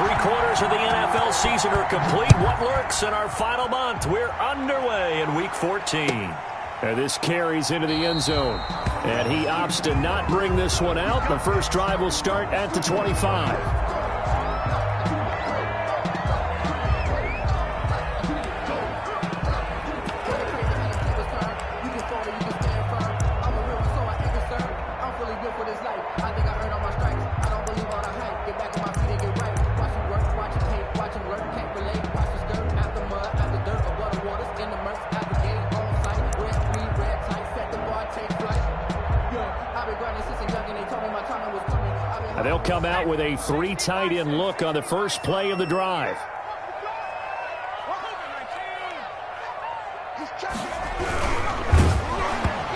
3/4 of the NFL season are complete. What lurks in our final month? We're underway in Week 14. And this carries into the end zone. And he opts to not bring this one out. The first drive will start at the 25. They'll come out with a 3 tight end look on the first play of the drive.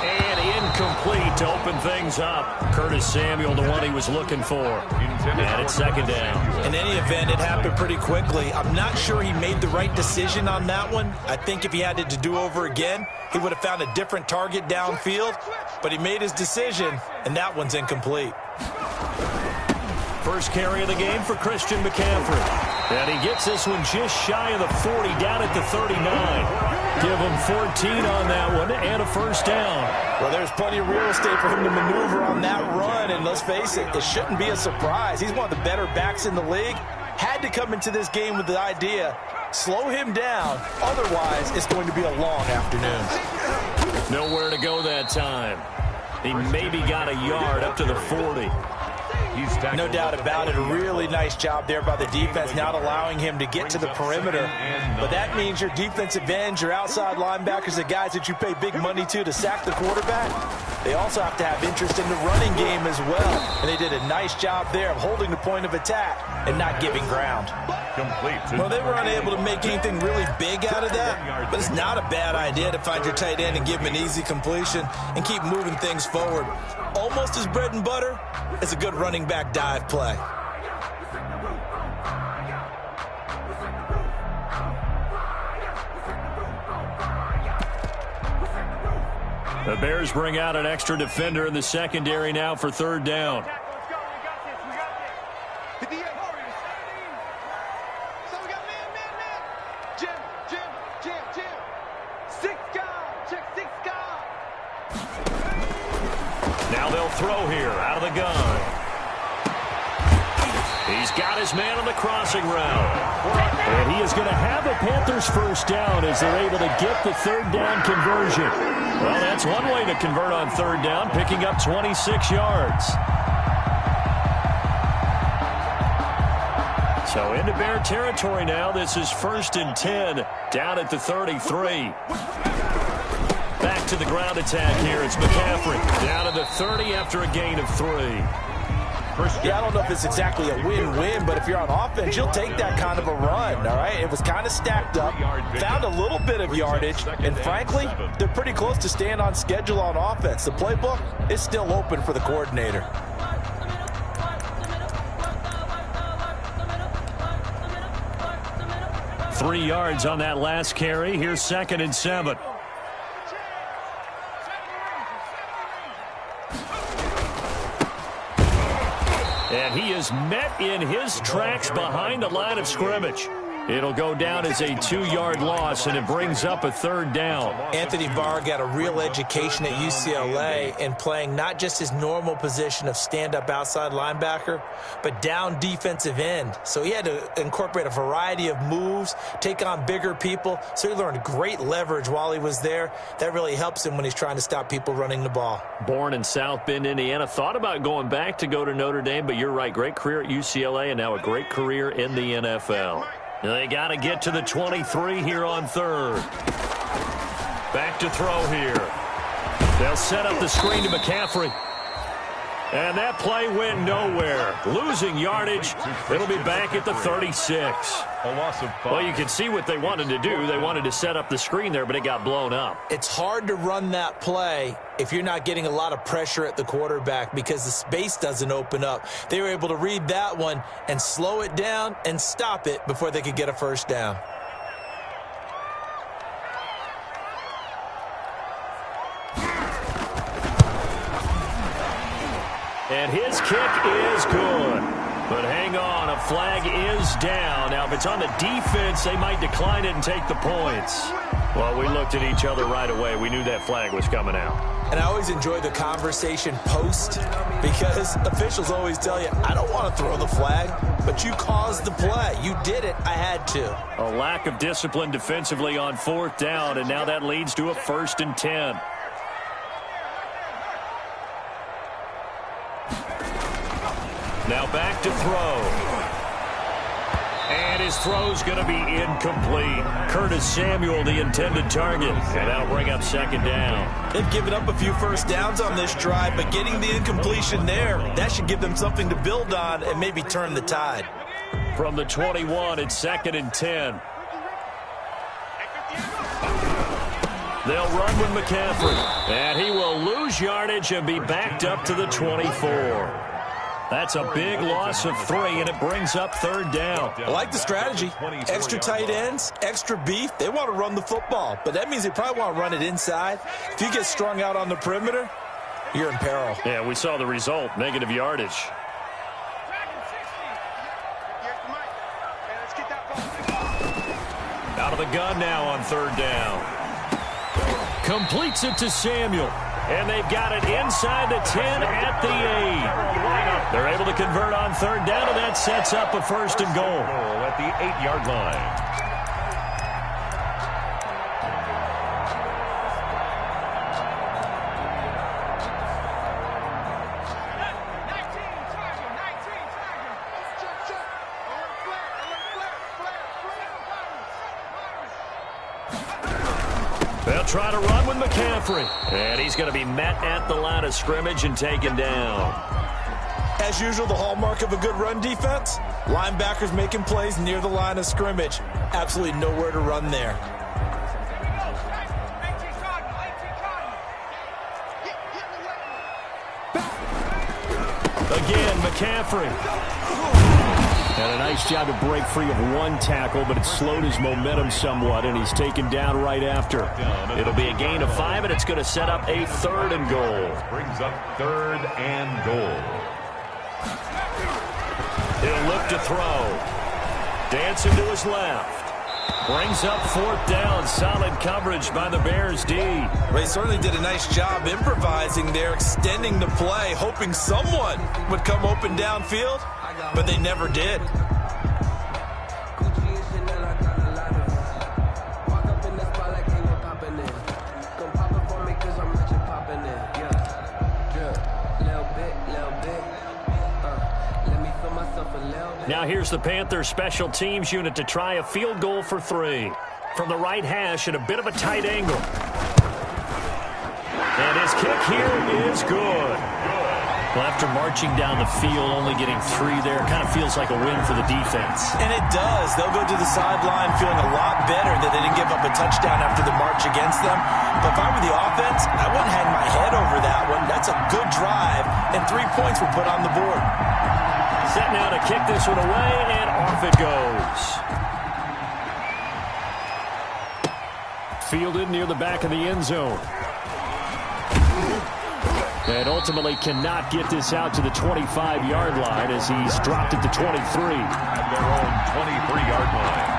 And incomplete to open things up. Curtis Samuel, the one he was looking for. And it's second down. In any event, it happened pretty quickly. I'm not sure he made the right decision on that one. I think if he had it to do over again, he would have found a different target downfield. But he made his decision, and that one's incomplete. First carry of the game for Christian McCaffrey. And he gets this one just shy of the 40, down at the 39. Give him 14 on that one and a first down. Well, there's plenty of real estate for him to maneuver on that run. And let's face it, it shouldn't be a surprise. He's one of the better backs in the league. Had to come into this game with the idea, slow him down. Otherwise, it's going to be a long afternoon. Nowhere to go that time. He maybe got a yard up to the 40. No doubt about it. A really nice job there by the defense, not allowing him to get to the perimeter. But that means your defensive ends, your outside linebackers, the guys that you pay big money to sack the quarterback, they also have to have interest in the running game as well. And they did a nice job there of holding the point of attack and not giving ground. Well, they were unable to make anything really big out of that, but it's not a bad idea to find your tight end and give him an easy completion and keep moving things forward. Almost as bread and butter as a good running back dive play. The Bears bring out an extra defender in the secondary now for third down. Now they'll throw here out of the gun. He's got his man on the crossing route. And he is going to have a Panthers first down as they're able to get the third down conversion. Well, that's one way to convert on third down, picking up 26 yards. So into Bear territory now. This is 1st and 10 down at the 33. Back to the ground attack here. It's McCaffrey down to the 30 after a gain of 3. Yeah, I don't know if it's exactly a win-win, but if you're on offense, you'll take that kind of a run, all right? It was kind of stacked up, found a little bit of yardage, and frankly, they're pretty close to staying on schedule on offense. The playbook is still open for the coordinator. Three yards on that last carry. Here's 2nd and 7. And he is met in his tracks behind the line of scrimmage. It'll go down as a 2-yard loss, and it brings up a third down. Anthony Barr got a real education at UCLA in playing not just his normal position of stand-up outside linebacker, but down defensive end. So he had to incorporate a variety of moves, take on bigger people. So he learned great leverage while he was there. That really helps him when he's trying to stop people running the ball. Born in South Bend, Indiana. Thought about going back to go to Notre Dame, but you're right. Great career at UCLA and now a great career in the NFL. They got to get to the 23 here on third. Back to throw here. They'll set up the screen to McCaffrey. And that play went nowhere. Losing yardage. It'll be back at the 36. Well, you can see what they wanted to do. They wanted to set up the screen there, but it got blown up. It's hard to run that play if you're not getting a lot of pressure at the quarterback because the space doesn't open up. They were able to read that one and slow it down and stop it before they could get a first down. And his kick is good. But hang on, a flag is down. Now, if it's on the defense, they might decline it and take the points. Well, we looked at each other right away. We knew that flag was coming out. And I always enjoy the conversation post because officials always tell you, I don't want to throw the flag, but you caused the play. You did it. I had to. A lack of discipline defensively on 4th down, and now that leads to a 1st and 10. Now back to throw. And his throw's going to be incomplete. Curtis Samuel, the intended target. And that'll bring up 2nd down. They've given up a few first downs on this drive, but getting the incompletion there, that should give them something to build on and maybe turn the tide. From the 21, it's 2nd and 10. They'll run with McCaffrey. And he will lose yardage and be backed up to the 24. That's a big loss of 3, and it brings up 3rd down. I like the strategy. Extra tight ends, extra beef. They want to run the football, but that means they probably want to run it inside. If you get strung out on the perimeter, you're in peril. Yeah, we saw the result, negative yardage. Out of the gun now on 3rd down. Completes it to Samuel. And they've got it inside the 10 at the 8. They're able to convert on 3rd down, and that sets up a 1st and goal. At the 8-yard line. They'll try to run with McCaffrey. And he's going to be met at the line of scrimmage and taken down. As usual, the hallmark of a good run defense, linebackers making plays near the line of scrimmage. Absolutely nowhere to run there. Again, McCaffrey. And a nice job to break free of 1 tackle, but it slowed his momentum somewhat, and he's taken down right after. It'll be a gain of 5, and it's going to set up a 3rd and goal. Brings up 3rd and goal. He'll look to throw. Dancing to his left. Brings up 4th down. Solid coverage by the Bears D. They certainly did a nice job improvising there, extending the play, hoping someone would come open downfield, but they never did. Now here's the Panthers special teams unit to try a field goal for 3. From the right hash at a bit of a tight angle. And his kick here is good. Well, after marching down the field, only getting 3 there, kind of feels like a win for the defense. And it does. They'll go to the sideline feeling a lot better that they didn't give up a touchdown after the march against them. But if I were the offense, I wouldn't hang my head over that one. That's a good drive, and 3 points were put on the board. Set now to kick this one away, and off it goes. Fielded near the back of the end zone. And ultimately cannot get this out to the 25-yard line as he's dropped it to 23. At their own 23-yard line.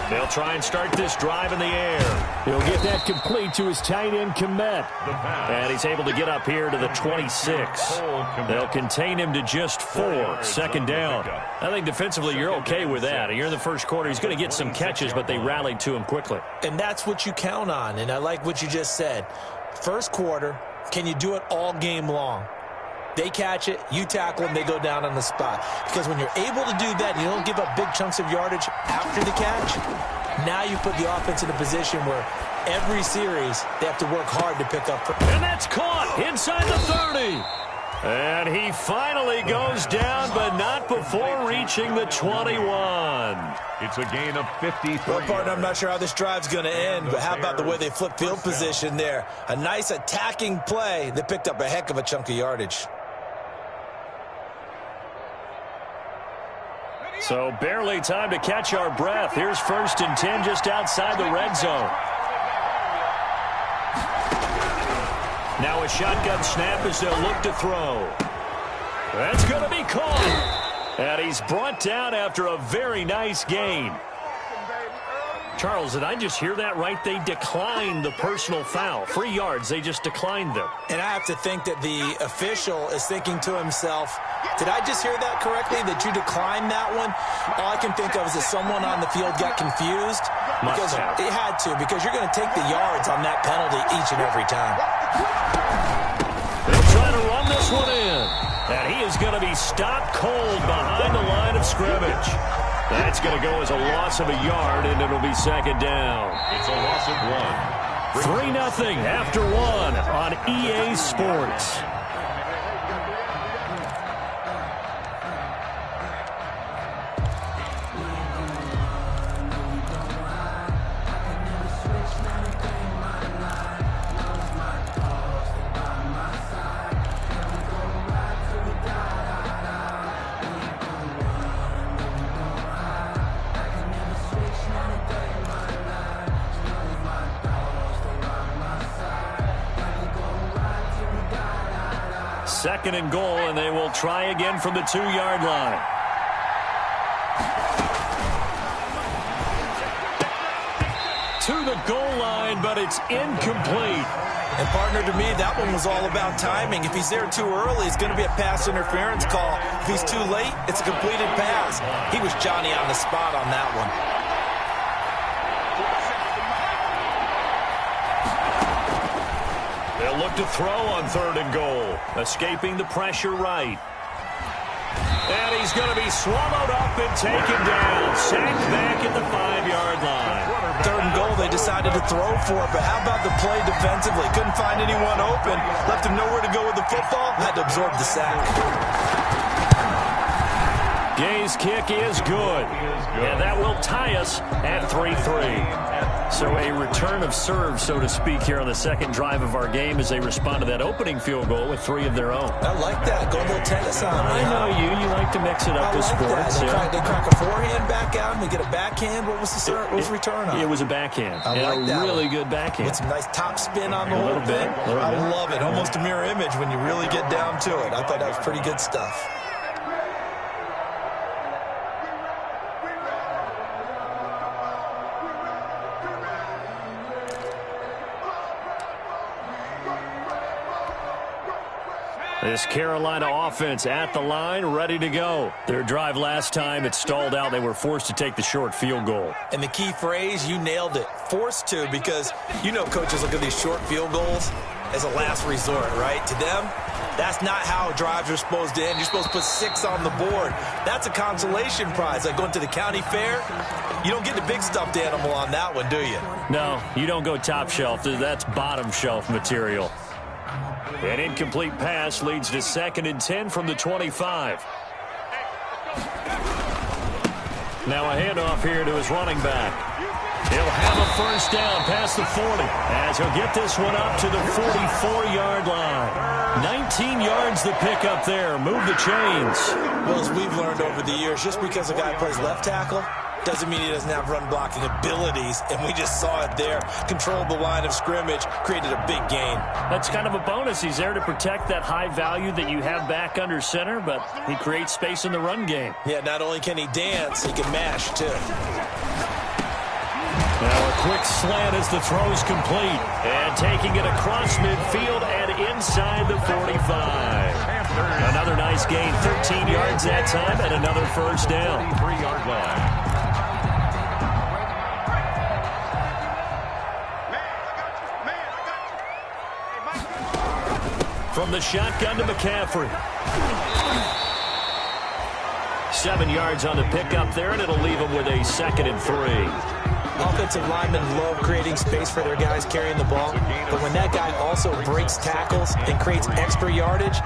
They'll try and start this drive in the air. He'll get that complete to his tight end, Kmet. And he's able to get up here to the 26. They'll contain him to just 4. 2nd down. I think defensively you're okay with that. Here in the first quarter, he's going to get some catches, but they rallied to him quickly. And that's what you count on, and I like what you just said. First quarter, can you do it all game long? They catch it, you tackle them, they go down on the spot. Because when you're able to do that, you don't give up big chunks of yardage after the catch, now you put the offense in a position where every series they have to work hard to pick up. And that's caught inside the 30. And he finally goes down, but not before reaching the 21. It's a gain of 53. Well, partner, I'm not sure how this drive's going to end, but how about the way they flip field position there? A nice attacking play. They picked up a heck of a chunk of yardage. So barely time to catch our breath. Here's 1st and 10 just outside the red zone. Now a shotgun snap as they'll look to throw. That's going to be caught. And he's brought down after a very nice gain. Charles, did I just hear that right? They declined the personal foul. 3 yards, they just declined them. And I have to think that the official is thinking to himself, did I just hear that correctly, that you declined that one? All I can think of is that someone on the field got confused. Because it had to, because you're going to take the yards on that penalty each and every time. They'll try to run this one in. And he is going to be stopped cold behind the line of scrimmage. That's going to go as a loss of a yard, and it'll be 2nd down. It's a loss of 1. 3-0 after 1 on EA Sports. Second and goal, and they will try again from the 2-yard line. To the goal line, but it's incomplete. And, partner, to me, that one was all about timing. If he's there too early, it's going to be a pass interference call. If he's too late, it's a completed pass. He was Johnny on the spot on that one. They'll look to throw on 3rd and goal. Escaping the pressure right. And he's going to be swallowed up and taken down. Sacked back at the 5-yard line. 3rd and goal, they decided to throw for it, but how about the play defensively? Couldn't find anyone open. Left him nowhere to go with the football. Had to absorb the sack. Gay's kick is good. And that will tie us at 3-3. So a return of serve, so to speak, here on the 2nd drive of our game as they respond to that opening field goal with 3 of their own. I like that. Go a little tennis on me. I know you. You like to mix it up with sports. They crack a forehand back out and we get a backhand. What was the return on? It was a backhand. I like that. Really good backhand. With some nice top spin on the whole thing. I love it. Almost a mirror image when you really get down to it. I thought that was pretty good stuff. This Carolina offense at the line, ready to go. Their drive last time, it stalled out. They were forced to take the short field goal. And the key phrase, you nailed it, forced to, because you know coaches look at these short field goals as a last resort, right? To them, that's not how drives are supposed to end. You're supposed to put 6 on the board. That's a consolation prize. Like going to the county fair, you don't get the big stuffed animal on that one, do you? No, you don't go top shelf. That's bottom shelf material. An incomplete pass leads to 2nd and 10 from the 25. Now a handoff here to his running back. He'll have a 1st down past the 40 as he'll get this one up to the 44-yard line. 19 yards the pick up there. Move the chains. Well, as we've learned over the years, just because a guy plays left tackle doesn't mean he doesn't have run-blocking abilities, and we just saw it there. Controlled the line of scrimmage, created a big gain. That's kind of a bonus. He's there to protect that high value that you have back under center, but he creates space in the run game. Yeah, not only can he dance, he can mash, too. Now a quick slant as the throw's complete. And taking it across midfield and inside the 45. Another nice gain, 13 yards that time, and another 1st down. 33-yard line. From the shotgun to McCaffrey. 7 yards on the pickup there, and it'll leave him with a 2nd and 3. Offensive linemen love creating space for their guys carrying the ball, but when that guy also breaks tackles and creates extra yardage,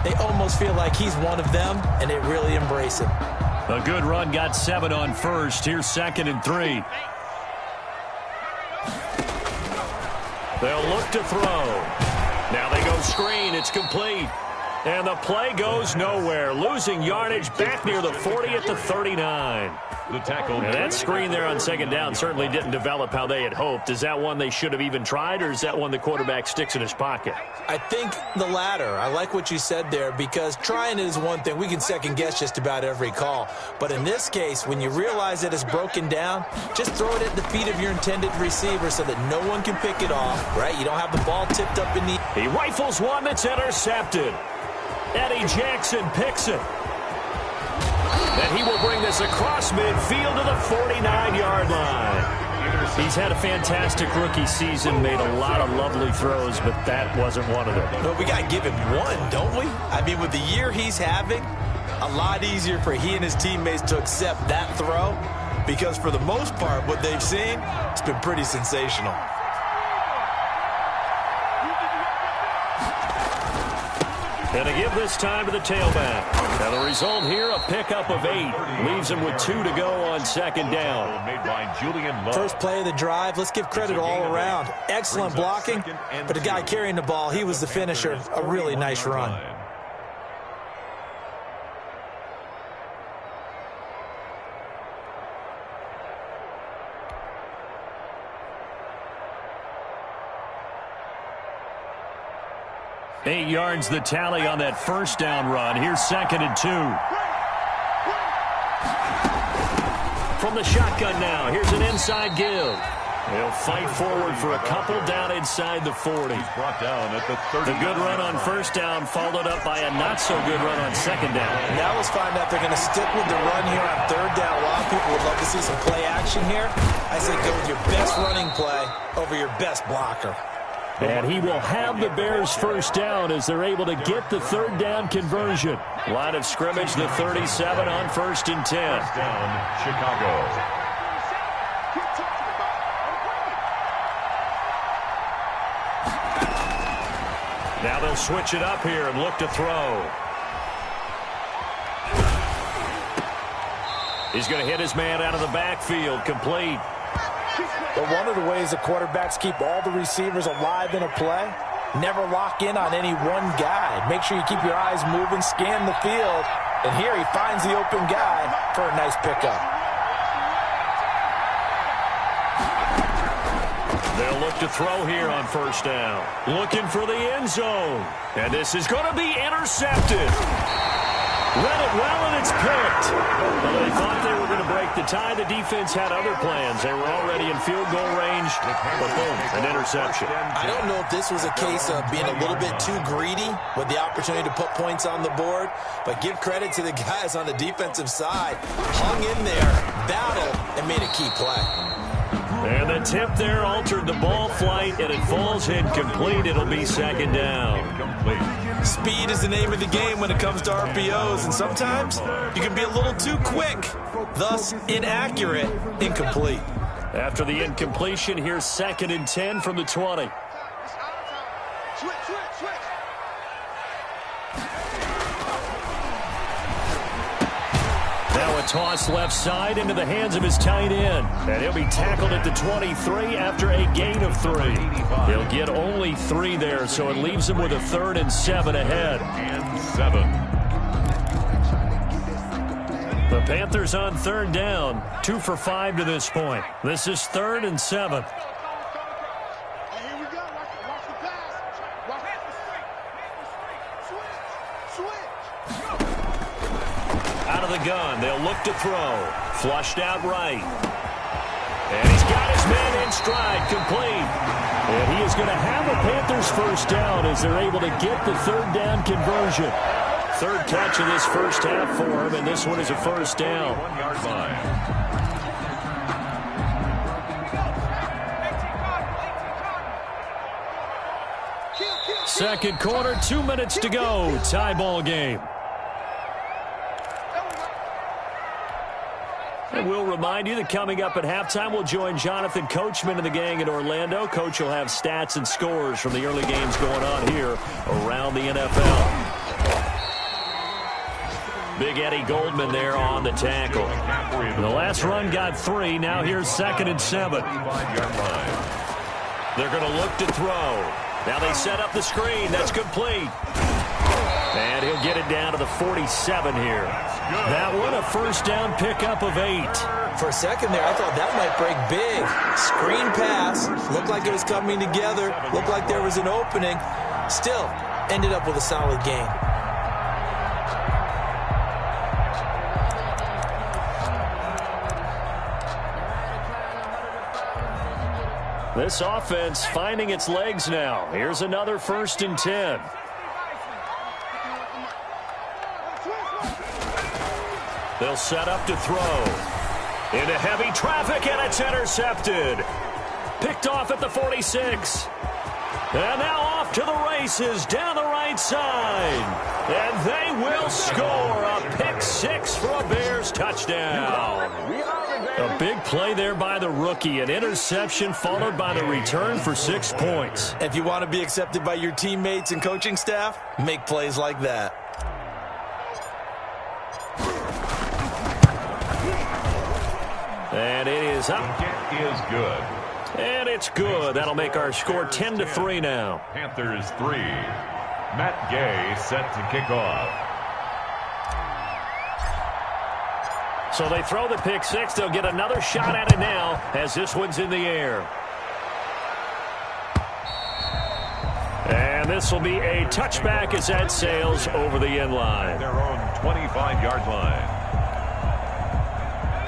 they almost feel like he's one of them, and they really embrace it. A good run got 7 on first. Here's 2nd and 3. They'll look to throw. Now they go screen. It's complete. And the play goes nowhere. Losing yardage back near the 40 at the 39. The tackle. And that screen there on 2nd down certainly didn't develop how they had hoped. Is that one they should have even tried, or is that one the quarterback sticks in his pocket? I think the latter. I like what you said there, because trying is one thing. We can second guess just about every call. But in this case, when you realize that it's broken down, just throw it at the feet of your intended receiver so that no one can pick it off, right? You don't have the ball tipped up in the... He rifles one that's intercepted. Eddie Jackson picks it. And he will bring this across midfield to the 49-yard line. He's had a fantastic rookie season, made a lot of lovely throws, but that wasn't one of them. Well, we got to give him one, don't we? I mean, with the year he's having, a lot easier for he and his teammates to accept that throw, because for the most part, what they've seen, it's been pretty sensational. And to give this time to the tailback. Now the result here, a pickup of 8. Leaves him with 2 to go on 2nd down. Made by Julian Love. First play of the drive, let's give credit all around. Excellent blocking, but the guy carrying the ball, he was the finisher. A really nice run. Eight yards the tally on that first down run. Here's 2nd and 2. From the shotgun now, here's an inside give. They'll fight forward for a couple down inside the 40. He's brought down at the 30. The good run on first down followed up by a not-so-good run on 2nd down. Now let's find out if they're going to stick with the run here on 3rd down. A lot of people would love to see some play action here. I say go with your best running play over your best blocker. And he will have the Bears first down as they're able to get the 3rd down conversion. Line of scrimmage, the 37 on 1st and 10. Down, Chicago. Now they'll switch it up here and look to throw. He's going to hit his man out of the backfield, complete. But one of the ways the quarterbacks keep all the receivers alive in a play, never lock in on any one guy. Make sure you keep your eyes moving, scan the field, and here he finds the open guy for a nice pickup. They'll look to throw here on 1st down. Looking for the end zone. And this is going to be intercepted. Read it well, and it's picked. Well, they thought they were going to break the tie. The defense had other plans. They were already in field goal range, but boom, an interception. I don't know if this was a case of being a little bit too greedy with the opportunity to put points on the board, but give credit to the guys on the defensive side. Hung in there, battled, and made a key play. And the tip there altered the ball flight, and it falls incomplete. It'll be 2nd down. Speed is the name of the game when it comes to RPOs, and sometimes you can be a little too quick, thus inaccurate, incomplete. After the incompletion, here's 2nd and 10 from the 20. Now a toss left side into the hands of his tight end. And he'll be tackled at the 23 after a gain of 3. He'll get only 3 there, so it leaves him with a 3rd and 7 ahead. And 7. The Panthers on 3rd down, 2 for 5 to this point. This is 3rd and 7. Gun. They'll look to throw. Flushed out right. And he's got his man in stride, complete. And he is going to have a Panthers first down as they're able to get the 3rd down conversion. 3rd catch of this first half for him, and this one is a first down. 1-yard line. Second quarter, 2 minutes to go. Tie ball game. And we'll remind remind you that coming up at halftime, we'll join Jonathan Coachman and the gang in Orlando. Coach will have stats and scores from the early games going on here around the NFL. Big Eddie Goldman there on the tackle. The last run got 3. Now here's 2nd and 7. They're going to look to throw. Now they set up the screen. That's complete. And he'll get it down to the 47 here. That one, a first down pickup of 8. For a second there, I thought that might break big. Screen pass. Looked like it was coming together. Looked like there was an opening. Still, ended up with a solid gain. This offense finding its legs now. Here's another 1st and 10. They'll set up to throw. Into heavy traffic, and it's intercepted. Picked off at the 46. And now off to the races down the right side. And they will score a pick 6 for a Bears touchdown. A big play there by the rookie. An interception followed by the return for 6 points. If you want to be accepted by your teammates and coaching staff, make plays like that. And it is up. It is good. And it's good. That'll make our score 10-3 now. Panthers 3. Matt Gay set to kick off. So they throw the pick 6. They'll get another shot at it now as this one's in the air. And this will be a touchback as that sails over the end line. Their own 25-yard line.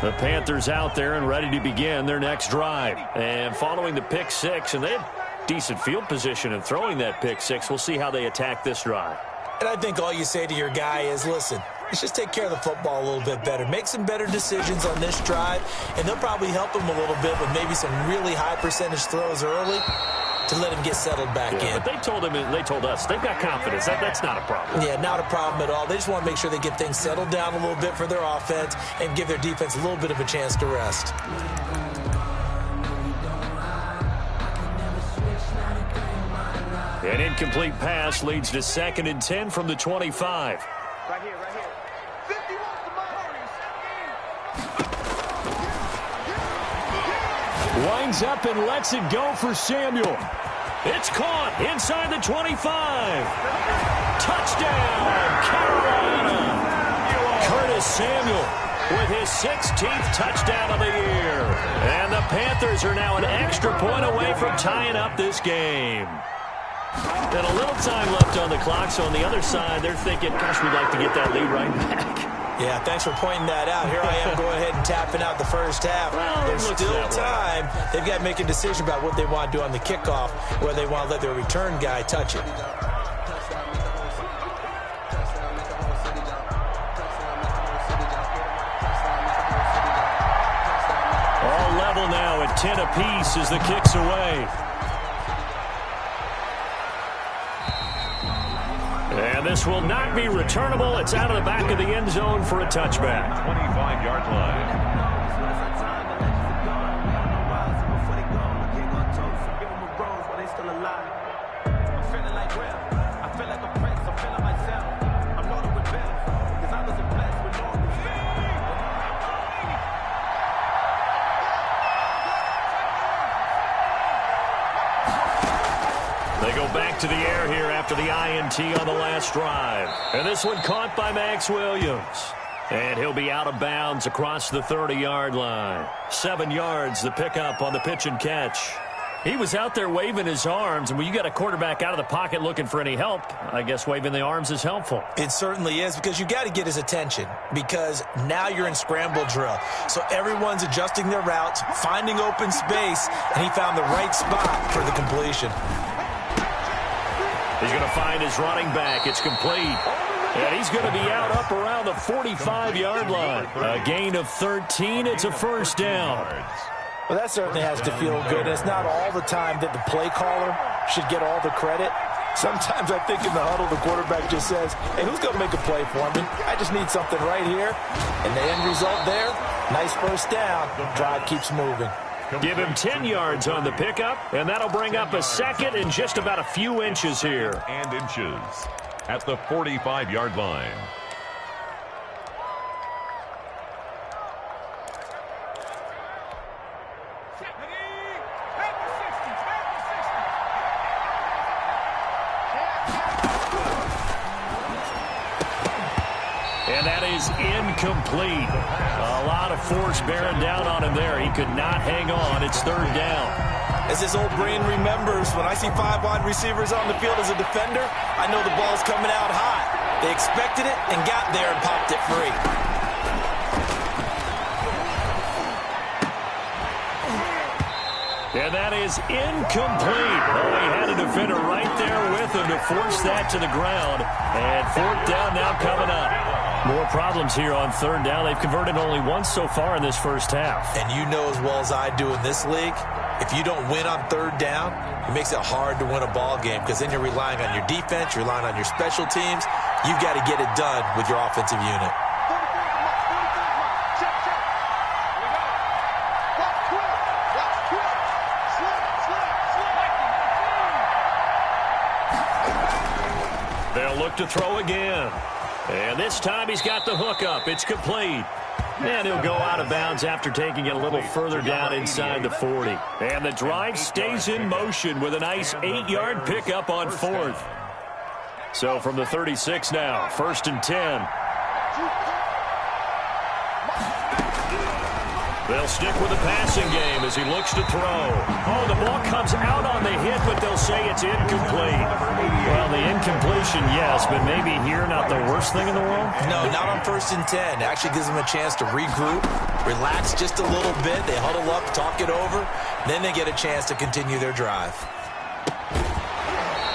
The Panthers out there and ready to begin their next drive. And following the pick 6, and they had decent field position in throwing that pick 6. We'll see how they attack this drive. And I think all you say to your guy is, listen, let's just take care of the football a little bit better. Make some better decisions on this drive, and they'll probably help him a little bit with maybe some really high percentage throws early to let him get settled back in. But they told us, they've got confidence. That's not a problem. Yeah, not a problem at all. They just want to make sure they get things settled down a little bit for their offense and give their defense a little bit of a chance to rest. An incomplete pass leads to 2nd and 10 from the 25. Right here. 51 Winds up and lets it go for Samuel. It's caught inside the 25. Touchdown, Carolina. Curtis Samuel with his 16th touchdown of the year. And the Panthers are now an extra point away from tying up this game. And a little time left on the clock, so on the other side, they're thinking, gosh, we'd like to get that lead right back. Yeah, thanks for pointing that out. Here I am going ahead and tapping out the first half. Well, there's still time. They've got to make a decision about what they want to do on the kickoff, whether they want to let their return guy touch it. All level now at 10 apiece as the kick's away. And this will not be returnable. It's out of the back of the end zone for a touchback. 25-yard line. They go back to the air here after the INT on the last drive. And this one caught by Max Williams. And he'll be out of bounds across the 30-yard line. 7 yards, the pickup on the pitch and catch. He was out there waving his arms, and when you got a quarterback out of the pocket looking for any help, I guess waving the arms is helpful. It certainly is, because you got to get his attention, because now you're in scramble drill. So everyone's adjusting their routes, finding open space, and he found the right spot for the completion. He's going to find his running back. It's complete. And he's going to be out up around the 45-yard line. A gain of 13. It's a first down. Well, that certainly has to feel good. It's not all the time that the play caller should get all the credit. Sometimes I think in the huddle, the quarterback just says, hey, who's going to make a play for me? I just need something right here. And the end result there, Nice first down. Drive keeps moving. Give him 10 yards on the pickup, and that'll bring up a second and just about a few inches here. And inches at the 45-yard line. And that is incomplete. A lot of force bearing down on him there. He could not hang on. It's third down. As his old brain remembers, when I see 5 wide receivers on the field as a defender, I know the ball's coming out hot. They expected it and got there and popped it free. And that is incomplete. Oh, he had a defender right there with him to force that to the ground. And fourth down now coming up. More problems here on third down. They've converted only once so far in this first half. And you know as well as I do in this league, if you don't win on third down, it makes it hard to win a ball game because then you're relying on your defense, you're relying on your special teams. You've got to get it done with your offensive unit. They'll look to throw again. And this time he's got the hook up. It's complete. And he'll go out of bounds after taking it a little further down inside the 40. And the drive stays in motion with a nice 8-yard pickup on fourth. So from the 36 now, 1st and 10. They'll stick with the passing game as he looks to throw. Oh, the ball comes out on the hit, but they'll say it's incomplete. Well, the incompletion, yes, but maybe here not the worst thing in the world? No, not on 1st and 10. It actually gives them a chance to regroup, relax just a little bit. They huddle up, talk it over. Then they get a chance to continue their drive.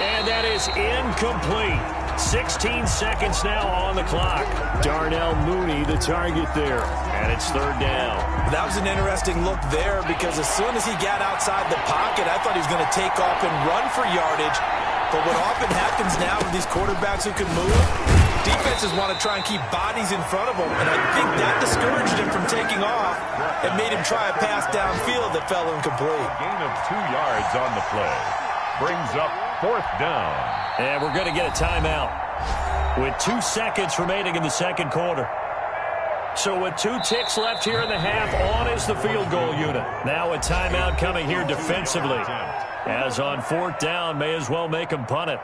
And that is incomplete. 16 seconds now on the clock. Darnell Mooney, the target there. And it's third down. That was an interesting look there because as soon as he got outside the pocket, I thought he was going to take off and run for yardage. But what often happens now with these quarterbacks who can move, defenses want to try and keep bodies in front of them. And I think that discouraged him from taking off and made him try a pass downfield that fell incomplete. Gain of 2 yards on the play. Brings up 4th down. And we're going to get a timeout with 2 seconds remaining in the second quarter. So with 2 ticks left here in the half, on is the field goal unit. Now a timeout coming here defensively. As on 4th down, may as well make them punt it.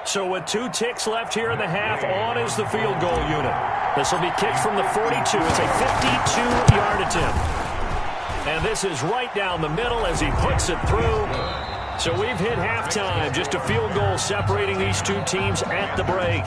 So with 2 ticks left here in the half, on is the field goal unit. This will be kicked from the 42. It's a 52-yard attempt. And this is right down the middle as he puts it through. So we've hit halftime. Just a field goal separating these 2 teams at the break.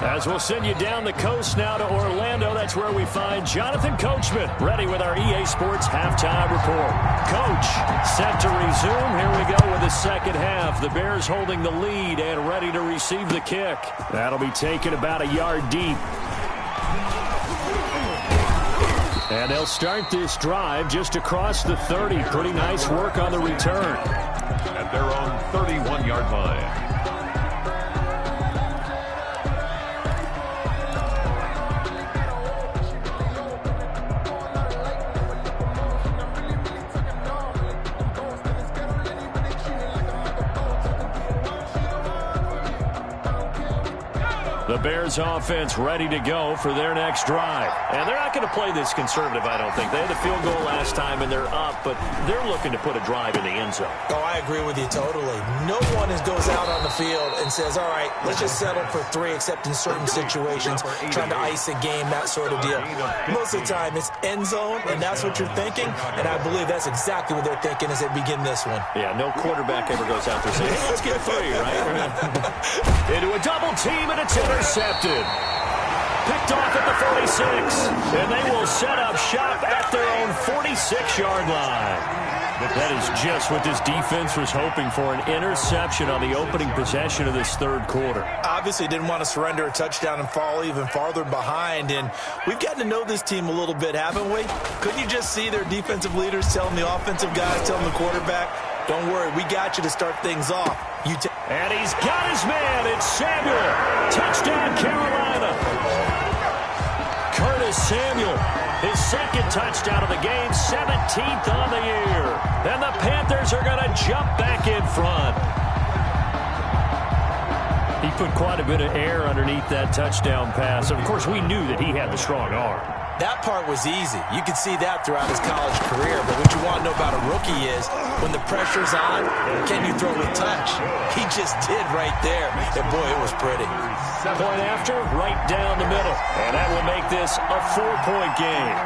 As we'll send you down the coast now to Orlando, that's where we find Jonathan Coachman, ready with our EA Sports halftime report. Coach, set to resume. Here we go with the second half. The Bears holding the lead and ready to receive the kick. That'll be taken about a yard deep. And they'll start this drive just across the 30. Pretty nice work on the return. At their own 31-yard line. The Bears offense ready to go for their next drive. And they're not going to play this conservative, I don't think. They had the field goal last time, and they're up, but they're looking to put a drive in the end zone. Oh, I agree with you totally. No one goes out on the field and says, all right, let's just settle for 3, except in certain situations, trying to ice a game, that sort of deal. Most of the time, it's end zone, and that's what you're thinking, and I believe that's exactly what they're thinking as they begin this one. Yeah, no quarterback ever goes out there saying, hey, let's get 3, right? Into a double team, and it's intercepted. Picked off at the 46. And they will set up shop at their own 46-yard line. That is just what this defense was hoping for, an interception on the opening possession of this third quarter. Obviously didn't want to surrender a touchdown and fall even farther behind. And we've gotten to know this team a little bit, haven't we? Couldn't you just see their defensive leaders telling the offensive guys, telling the quarterback, don't worry, we got you to start things off. And he's got his man. It's Samuel. Touchdown, Carolina. is Samuel. His second touchdown of the game, 17th on the year. And the Panthers are going to jump back in front. He put quite a bit of air underneath that touchdown pass. Of course, we knew that he had the strong arm. That part was easy. You could see that throughout his college career. But what you want to know about a rookie is when the pressure's on, can you throw with touch? He just did right there. And, boy, it was pretty. Point after, right down the middle. And that will make this a 4-point game.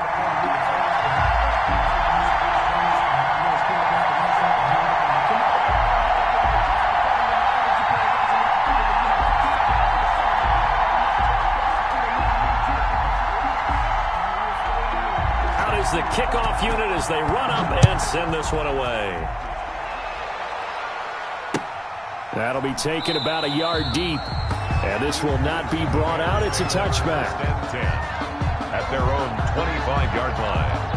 The kickoff unit as they run up and send this one away. That'll be taken about a yard deep. And this will not be brought out. It's a touchback. 10 at their own 25-yard line.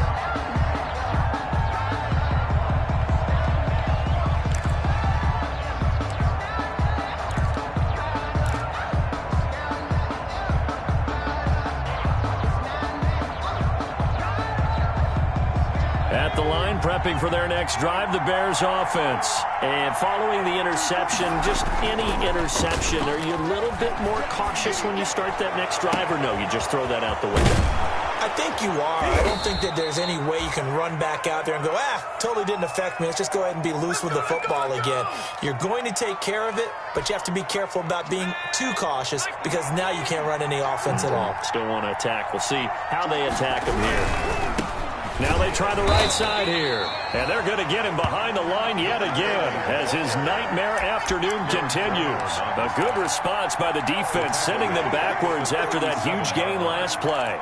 At the line, prepping for their next drive, the Bears offense. And following the interception, just any interception, are you a little bit more cautious when you start that next drive, or no, you just throw that out the window? I think you are. I don't think that there's any way you can run back out there and go, totally didn't affect me. Let's just go ahead and be loose with the football again. You're going to take care of it, but you have to be careful about being too cautious because now you can't run any offense at all. Still want to attack. We'll see how they attack him here. Now they try the right side here. And they're going to get him behind the line yet again as his nightmare afternoon continues. A good response by the defense, sending them backwards after that huge gain last play.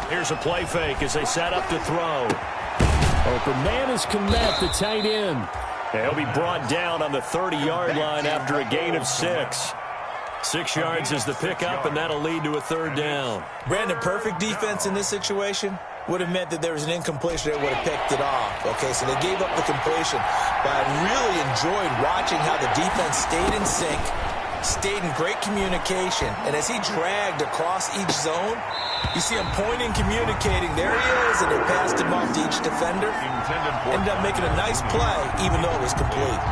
Here's a play fake as they set up to throw. Open man is Kmet, the tight end. He'll be brought down on the 30-yard line after a gain of 6. 6 yards is the pickup, and that'll lead to a third down. Brandon, perfect defense in this situation would have meant that there was an incompletion that would have picked it off. Okay, so they gave up the completion. But I really enjoyed watching how the defense stayed in sync, stayed in great communication, and as he dragged across each zone, you see him pointing, communicating. There he is, and they passed him off to each defender. Ended up making a nice play, even though it was complete.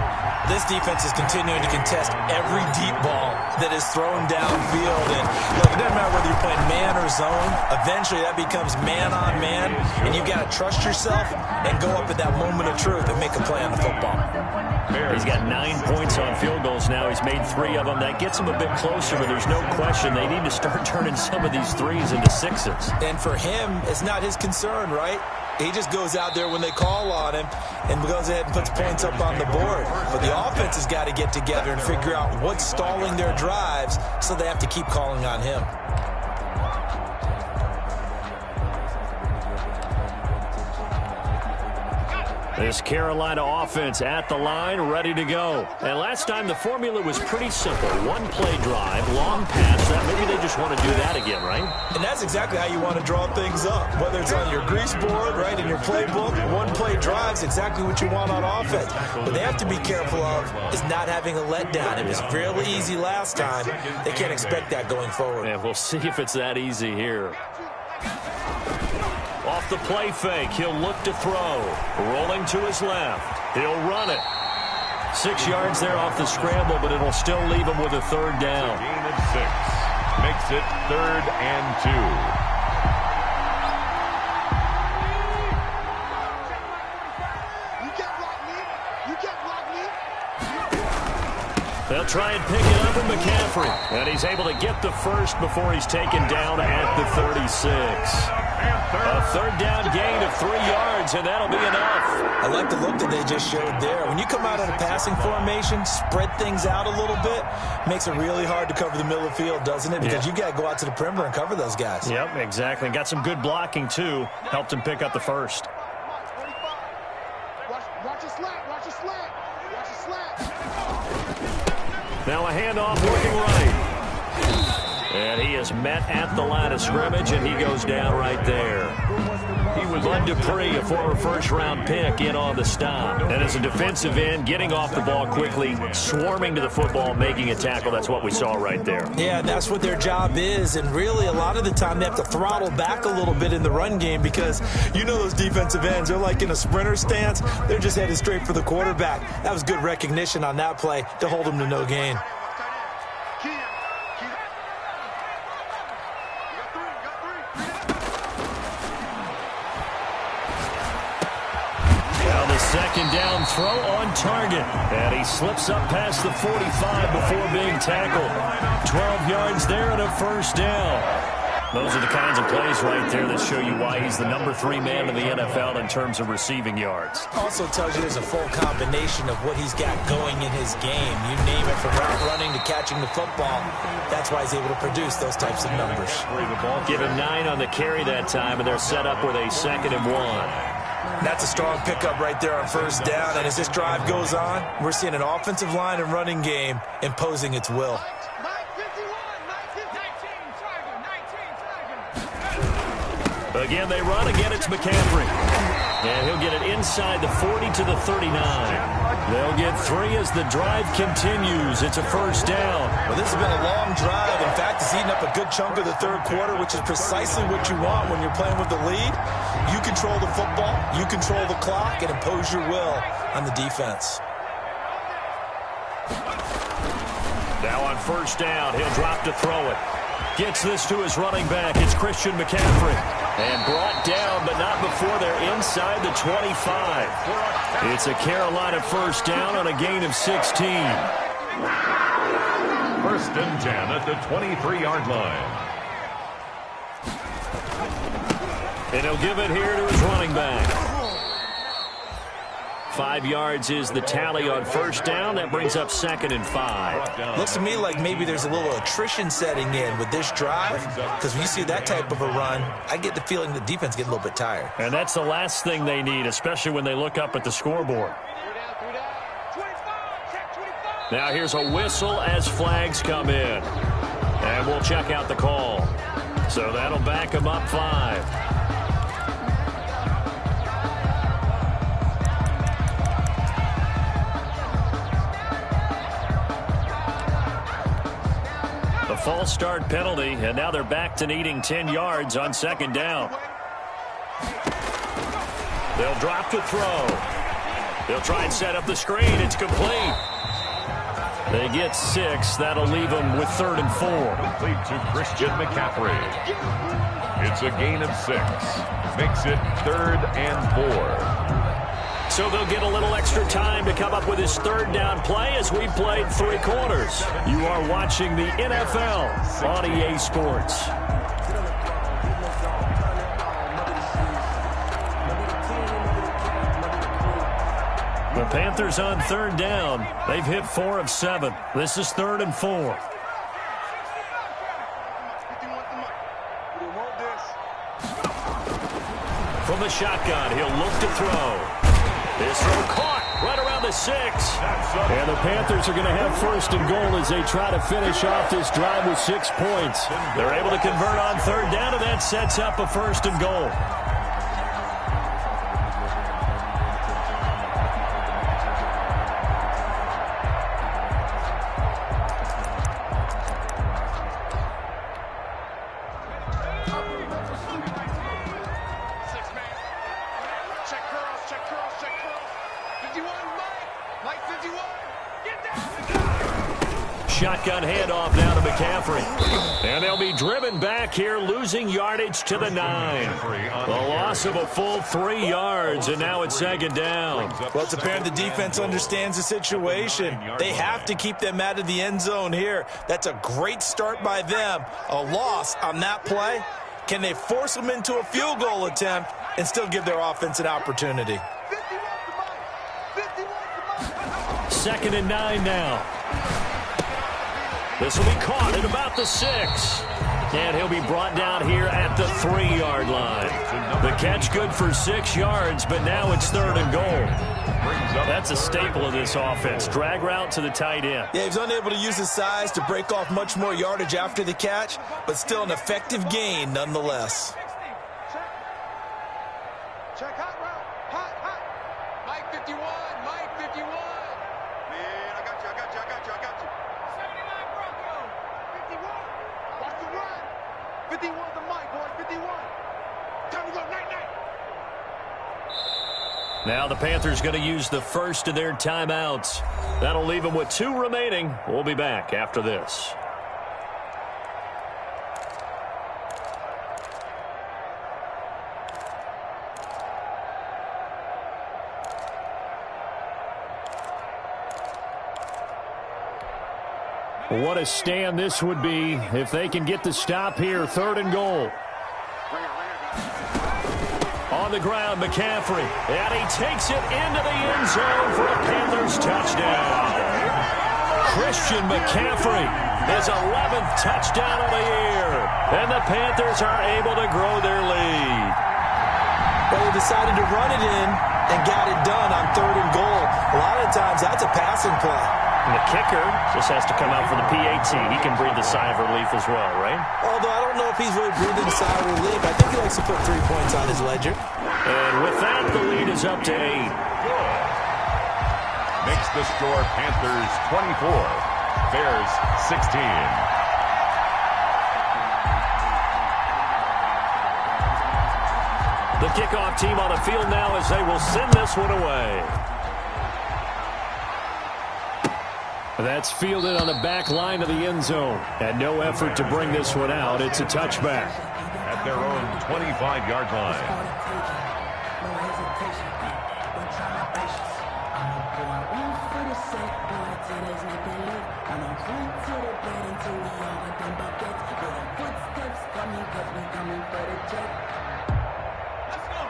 This defense is continuing to contest every deep ball that is thrown downfield. And look, it doesn't matter whether you're playing man or zone. Eventually, that becomes man-on-man, and you've got to trust yourself and go up at that moment of truth and make a play on the football. He's got 9 points on field goals now. He's made 3 of them. That gets him a bit closer, but there's no question they need to start turning some of these 3s into 6s. And for him, it's not his concern, right? He just goes out there when they call on him and goes ahead and puts points up on the board. But the offense has got to get together and figure out what's stalling their drives, so they have to keep calling on him. This Carolina offense at the line, ready to go. And last time the formula was pretty simple. One play drive, long pass. Maybe they just want to do that again, right? And that's exactly how you want to draw things up. Whether it's on your grease board, right, in your playbook, one play drive is exactly what you want on offense. What they have to be careful of is not having a letdown. It was fairly easy last time. They can't expect that going forward. And we'll see if it's that easy here. Off the play fake, he'll look to throw. Rolling to his left. He'll run it. 6 yards there off the scramble, but it'll still leave him with a third down. Gain of 6. Makes it 3rd and 2. They'll try and pick it up in McCaffrey. And he's able to get the first before he's taken down at the 36. A third down gain of 3 yards, and that'll be enough. I like the look that they just showed there. When you come out of a passing formation, spread things out a little bit, makes it really hard to cover the middle of the field, doesn't it? Because you got to go out to the perimeter and cover those guys. Yep, exactly. Got some good blocking, too. Helped him pick up the first. Watch a slant. Watch a slant. Watch a slant. Now a handoff working right. And he is met at the line of scrimmage, and he goes down right there. Bud Dupree, a former first-round pick, in on the stop. And as a defensive end, getting off the ball quickly, swarming to the football, making a tackle, that's what we saw right there. Yeah, that's what their job is. And really, a lot of the time, they have to throttle back a little bit in the run game because you know those defensive ends, they're like in a sprinter stance. They're just headed straight for the quarterback. That was good recognition on that play to hold him to no gain. Second down throw on target. And he slips up past the 45 before being tackled. 12 yards there and a first down. Those are the kinds of plays right there that show you why he's the number 3 man in the NFL in terms of receiving yards. Also tells you there's a full combination of what he's got going in his game. You name it, from route running to catching the football. That's why he's able to produce those types of numbers. Give him 9 on the carry that time, and they're set up with a 2nd and 1. That's a strong pickup right there on first down. And as this drive goes on, we're seeing an offensive line and running game imposing its will. Again, they run. Again, it's McCaffrey. And he'll get it inside the 40 to the 39. They'll get 3 as the drive continues. It's a first down. Well, this has been a long drive. In fact, it's eaten up a good chunk of the third quarter, which is precisely what you want when you're playing with the lead. You control the football, you control the clock, and impose your will on the defense. Now on first down, he'll drop to throw it. Gets this to his running back. It's Christian McCaffrey. And brought down, but not before they're inside the 25. It's a Carolina first down on a gain of 16. First and 10 at the 23-yard line. And he'll give it here to his running back. 5 yards is the tally on first down. That brings up 2nd and 5. Looks to me like maybe there's a little attrition setting in with this drive, because when you see that type of a run, I get the feeling the defense gets a little bit tired. And that's the last thing they need, especially when they look up at the scoreboard. Now here's a whistle as flags come in. And we'll check out the call. So that'll back them up 5. A false start penalty, and now they're back to needing 10 yards on second down. They'll drop to throw. They'll try and set up the screen. It's complete. They get 6. That'll leave them with 3rd and 4. Complete to Christian McCaffrey. It's a gain of 6. Makes it 3rd and 4. So they'll get a little extra time to come up with his 3rd down play as we played 3 quarters. You are watching the NFL on EA Sports. The Panthers on 3rd down. They've hit 4 of 7. This is 3rd and 4. From the shotgun, he'll look to throw. This throw caught right around the 6. And the Panthers are going to have 1st and goal as they try to finish off this drive with 6 points. They're able to convert on 3rd down, and that sets up a 1st and goal. Shotgun handoff now to McCaffrey. And they'll be driven back here, losing yardage to the 9. The loss of a full 3 yards, and now it's 2nd down. Well, it's apparent the defense understands the situation. They have to keep them out of the end zone here. That's a great start by them. A loss on that play. Can they force them into a field goal attempt and still give their offense an opportunity? 2nd and 9 now. This will be caught at about the 6. And he'll be brought down here at the 3-yard line. The catch good for 6 yards, but now it's 3rd and goal. That's a staple of this offense. Drag route to the tight end. Yeah, he's unable to use his size to break off much more yardage after the catch, but still an effective gain nonetheless. Check hot route. Hot. Mike 51. Mike 51. Man, I got you. 79 Bronco. 51. Watch the run. 51 the mic, boys. 51. Time to go. Night. Now the Panthers going to use the first of their timeouts. That'll leave them with 2 remaining. We'll be back after this. What a stand this would be if they can get the stop here. 3rd and goal. On the ground, McCaffrey. And he takes it into the end zone for a Panthers touchdown. Christian McCaffrey, his 11th touchdown of the year. And the Panthers are able to grow their lead. Well, they decided to run it in and got it done on 3rd and goal. A lot of times, that's a passing play. And the kicker just has to come out for the PAT. He can breathe a sigh of relief as well, right? Although I don't know if he's really breathing a sigh of relief. I think he likes to put 3 points on his ledger. And with that, the lead is up to 8. Makes the score Panthers 24, Bears 16. The kickoff team on the field now as they will send this one away. That's fielded on the back line of the end zone. And no effort to bring this one out. It's a touchback. At their own 25-yard line.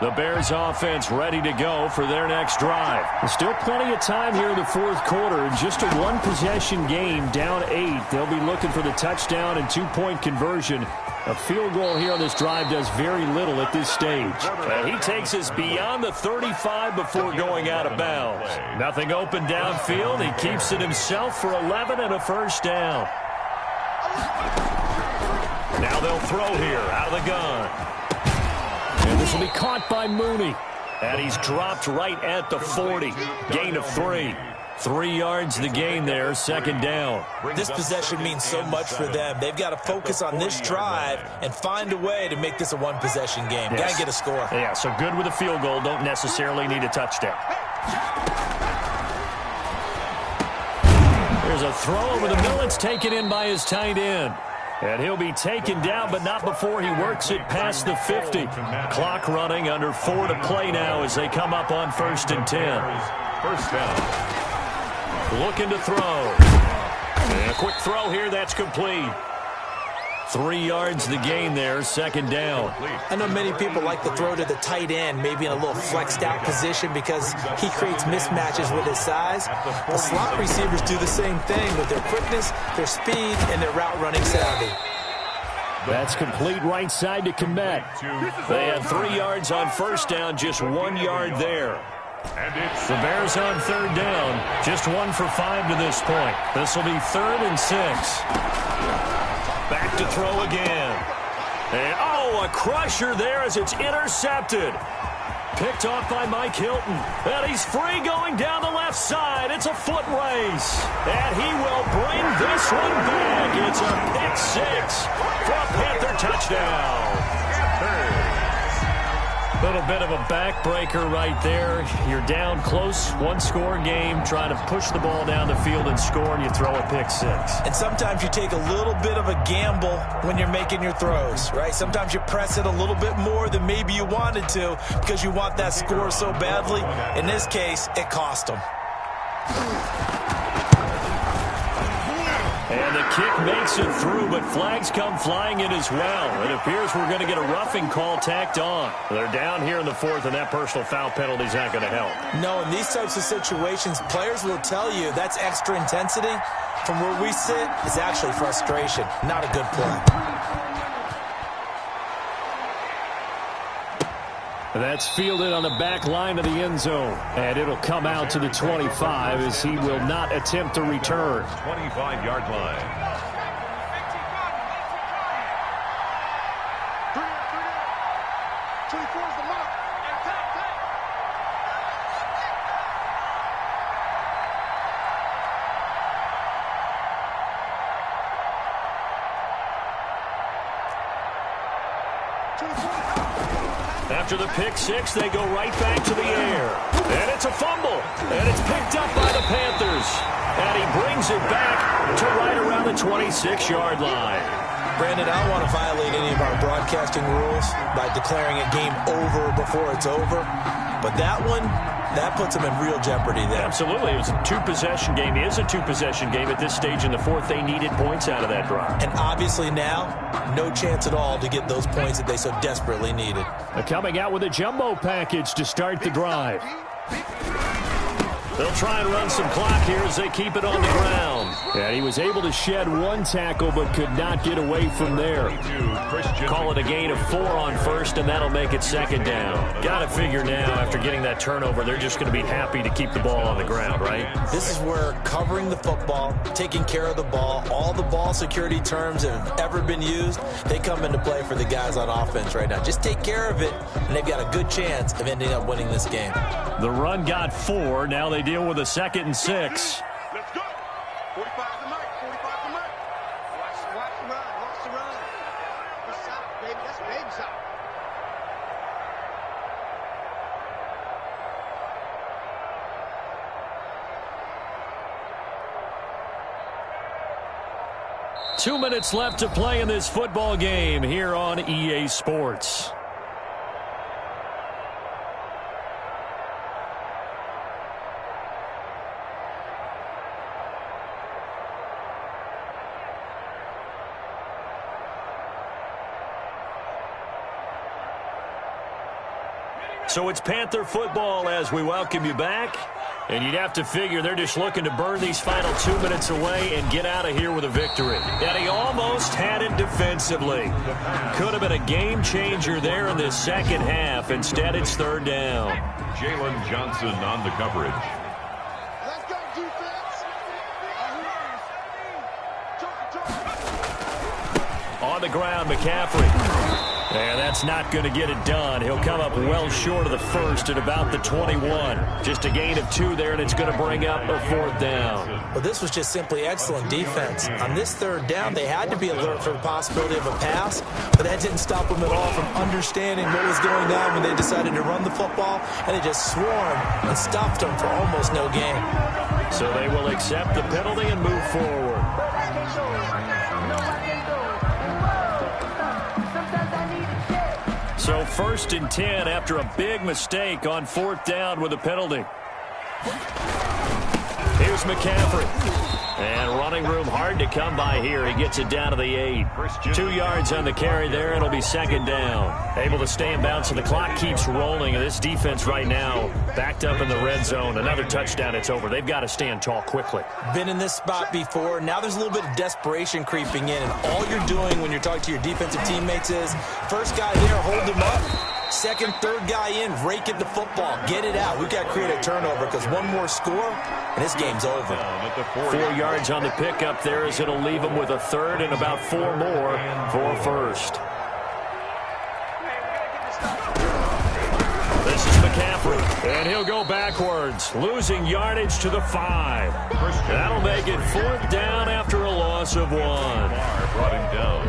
The Bears offense ready to go for their next drive. There's still plenty of time here in the 4th quarter. Just a 1-possession game, down 8. They'll be looking for the touchdown and 2-point conversion. A field goal here on this drive does very little at this stage. He takes us beyond the 35 before going out of bounds. Nothing open downfield. He keeps it himself for 11 and a first down. Now they'll throw here out of the gun. And this will be caught by Mooney. And he's dropped right at the 40. Gain of 3. 3 yards the gain there, 2nd down. This possession means so much for them. They've got to focus on this drive and find a way to make this a 1-possession game. Yes. Got to get a score. Yeah, so good with a field goal. Don't necessarily need a touchdown. There's a throw over the middle. It's taken in by his tight end. And he'll be taken down, but not before he works it past the 50. Clock running, under 4 to play now as they come up on 1st and 10. First down. Looking to throw. And a quick throw here, that's complete. 3 yards the gain there, 2nd down. I know many people like to throw to the tight end, maybe in a little flexed out position because he creates mismatches with his size. The slot receivers do the same thing with their quickness, their speed, and their route running savvy. That's complete right side to Komet. They had 3 yards on first down, just 1 yard there. The Bears on 3rd down, just 1 for 5 to this point. This will be 3rd and 6. Back to throw again. And, a crusher there as it's intercepted. Picked off by Mike Hilton. And he's free going down the left side. It's a foot race. And he will bring this one back. It's a pick 6 for a Panther touchdown. A little bit of a backbreaker right there. You're down close, 1-score game, trying to push the ball down the field and score, and you throw a pick 6. And sometimes you take a little bit of a gamble when you're making your throws, right? Sometimes you press it a little bit more than maybe you wanted to because you want that score so badly. In this case, it cost them. And the kick makes it through, but flags come flying in as well. It appears we're going to get a roughing call tacked on. They're down here in the 4th, and that personal foul penalty is not going to help. No, in these types of situations, players will tell you that's extra intensity. From where we sit, is actually frustration, not a good play. That's fielded on the back line of the end zone. And it'll come out to the 25 as he will not attempt to return. 25-yard line. After the pick six, they go right back to the air. And it's a fumble. And it's picked up by the Panthers. And he brings it back to right around the 26-yard line. Brandon, I don't want to violate any of our broadcasting rules by declaring a game over before it's over. But that one, that puts them in real jeopardy there. Absolutely. It was a two-possession game. It is a two-possession game at this stage in the fourth. They needed points out of that drive. And obviously now, no chance at all to get those points that they so desperately needed. They're coming out with a jumbo package to start the drive. They'll try and run some clock here as they keep it on the ground. And he was able to shed one tackle but could not get away from there. Call it a gain of 4 on first, and that'll make it second down. Got to figure now, after getting that turnover, they're just going to be happy to keep the ball on the ground, right? This is where covering the football, taking care of the ball, all the ball security terms that have ever been used, they come into play for the guys on offense right now. Just take care of it, and they've got a good chance of ending up winning this game. The run got 4. Now they deal with a 2nd and 6. Let's go. 45 to Mike. 45 to Mike. Watch the run. Watch the run. Good shot, baby. That's a baby shot. Two minutes left to play in this football game here on EA Sports. So it's Panther football as we welcome you back. And you'd have to figure they're just looking to burn these final 2 minutes away and get out of here with a victory. And he almost had it defensively. Could have been a game changer there in this second half. Instead, it's third down. Jalen Johnson on the coverage. Let's go, defense. On the ground, McCaffrey. And that's not going to get it done. He'll come up well short of the first at about the 21. Just a gain of 2 there, and it's going to bring up a fourth down. Well, this was just simply excellent defense. On this third down, they had to be alert for the possibility of a pass, but that didn't stop them at all from understanding what was going on when they decided to run the football, and they just swarmed and stuffed them for almost no gain. So they will accept the penalty and move forward. So 1st and 10 after a big mistake on 4th down with a penalty. Here's McCaffrey. And running room hard to come by here. He gets it down to the 8. 2 yards on the carry there. It'll be second down. Able to stay in bounds, so the clock keeps rolling. And this defense right now backed up in the red zone. Another touchdown, it's over. They've got to stand tall quickly. Been in this spot before. Now there's a little bit of desperation creeping in. And all you're doing when you're talking to your defensive teammates is, first guy there, hold him up. Second, third guy in, rake it the football. Get it out. We've got to create a turnover because one more score, and this game's over. 4 yards on the pickup there as it'll leave them with a third and about 4 more for a first. This is McCaffrey, and he'll go backwards, losing yardage to the 5. That'll make it 4th down after a loss of 1. Brought him down.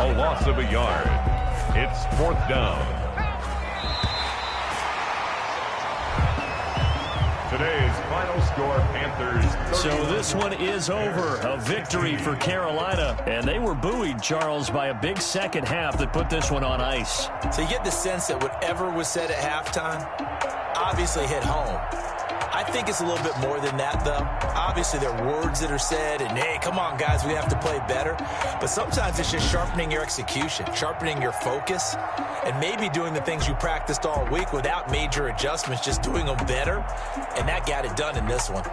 A loss of a yard. It's 4th down. Today's final score, Panthers 31. So this one is over. A victory for Carolina. And they were buoyed, Charles, by a big second half that put this one on ice. So you get the sense that whatever was said at halftime obviously hit home. I think it's a little bit more than that, though. Obviously, there are words that are said, and, hey, come on, guys, we have to play better. But sometimes it's just sharpening your execution, sharpening your focus, and maybe doing the things you practiced all week without major adjustments, just doing them better. And that got it done in this one.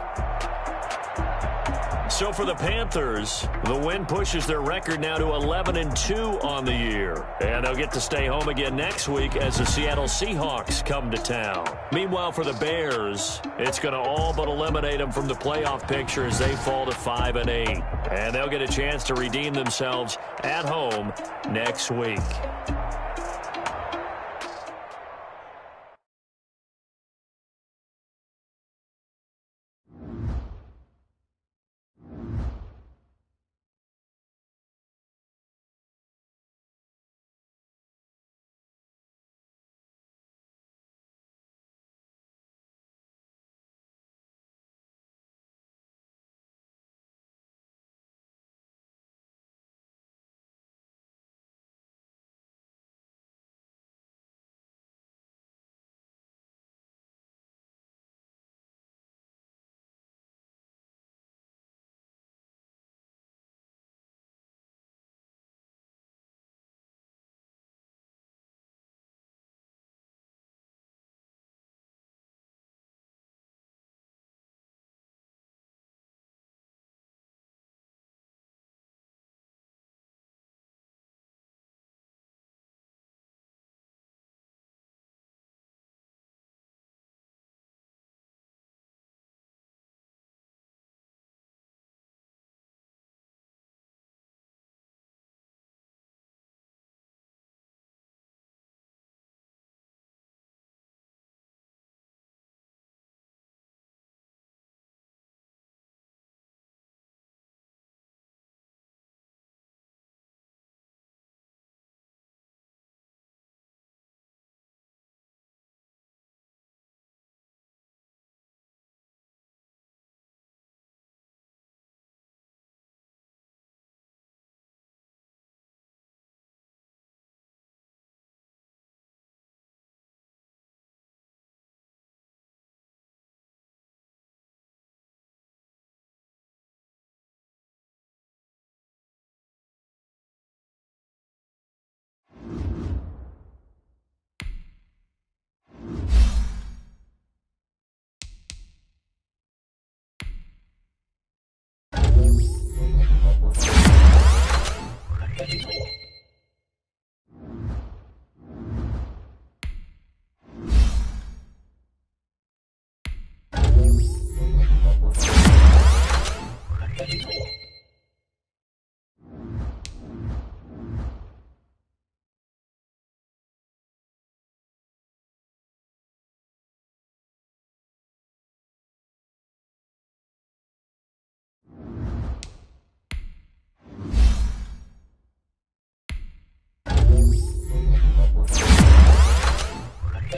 So for the Panthers, the win pushes their record now to 11-2 on the year. And they'll get to stay home again next week as the Seattle Seahawks come to town. Meanwhile, for the Bears, it's going to all but eliminate them from the playoff picture as they fall to 5-8. And they'll get a chance to redeem themselves at home next week.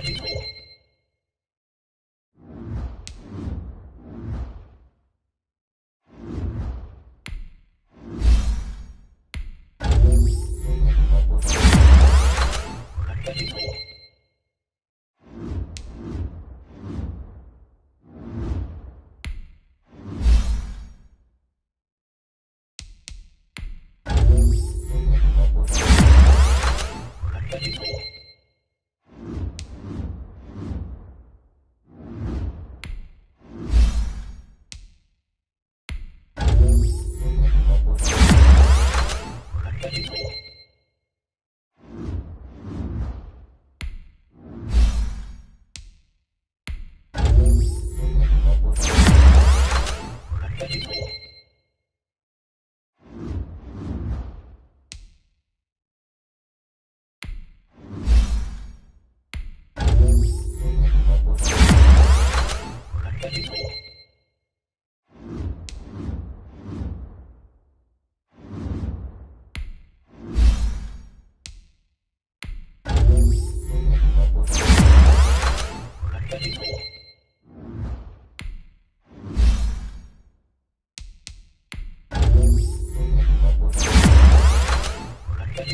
Thank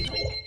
you.